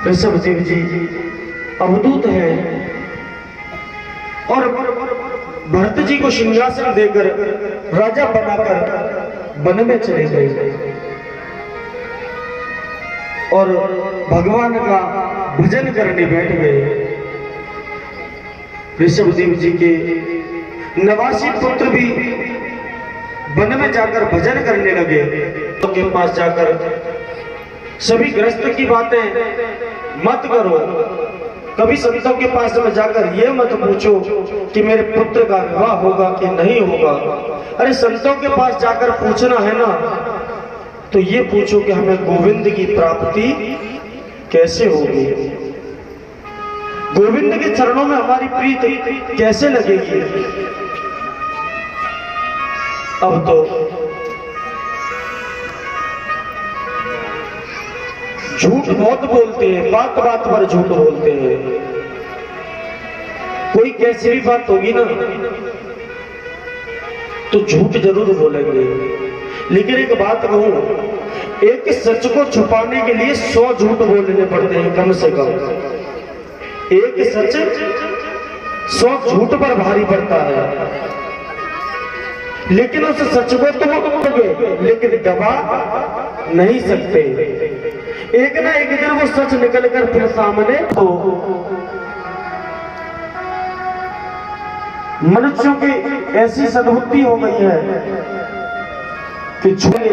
ऋषभदेव जी अवधूत है और भरत जी को सिंहासन देकर राजा बनाकर वन में चले गए और भगवान का भजन करने बैठ गए। ऋषभदेव जी के 89 पुत्र भी वन में जाकर भजन करने लगे। तो के पास जाकर सभी गृहस्थ की बातें मत करो, कभी संतों के पास में जाकर ये मत पूछो कि मेरे पुत्र का विवाह होगा कि नहीं होगा। अरे संतों के पास जाकर पूछना है ना तो ये पूछो कि हमें गोविंद की प्राप्ति कैसे होगी, गोविंद के चरणों में हमारी प्रीति कैसे लगेगी। अब तो झूठ बहुत बोलते हैं, बात बात पर झूठ बोलते हैं। कोई कैसी भी बात होगी ना तो झूठ जरूर बोलेंगे, लेकिन एक बात कहूं, एक सच को छुपाने के लिए 100 झूठ बोलने पड़ते हैं कम से कम। एक सच 100 झूठ पर भारी पड़ता है, लेकिन उस सच को तुम बोलोगे लेकिन दबा नहीं सकते। एक ना एक दिन वो सच निकल कर फिर सामने तो मनुष्यों की ऐसी सद्बुद्धि हो गई है कि झूठे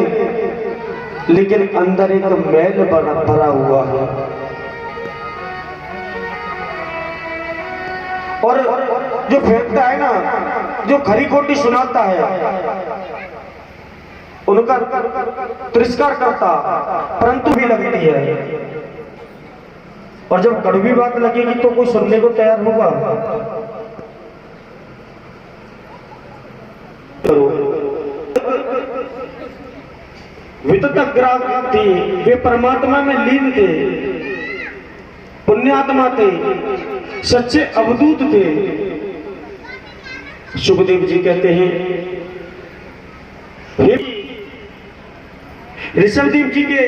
लेकिन अंदर एक मैल भरा हुआ है। और जो फेंकता है ना, जो खरी खोटी सुनाता है उनका तिरस्कार करता परंतु भी लगती है, और जब कड़वी बात लगेगी तो कोई सुनने को तैयार होगा। विततग्राह थे, वे परमात्मा में लीन थे, पुण्यात्मा थे, सच्चे अवधूत थे। सुखदेव जी कहते हैं ऋषभदेव जी के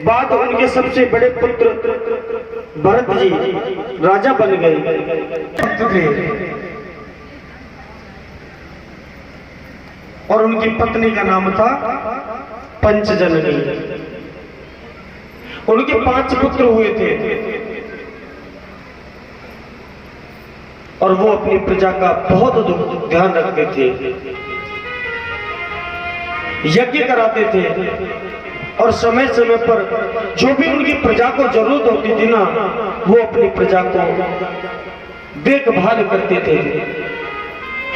बाद उनके सबसे बड़े पुत्र भरत जी राजा बन गए और उनकी पत्नी का नाम था पंचजननी। उनके 5 पुत्र हुए थे और वो अपनी प्रजा का बहुत ध्यान रखते थे, यज्ञ कराते थे और समय समय पर जो भी उनकी प्रजा को जरूरत होती थी ना वो अपनी प्रजा को देखभाल करते थे।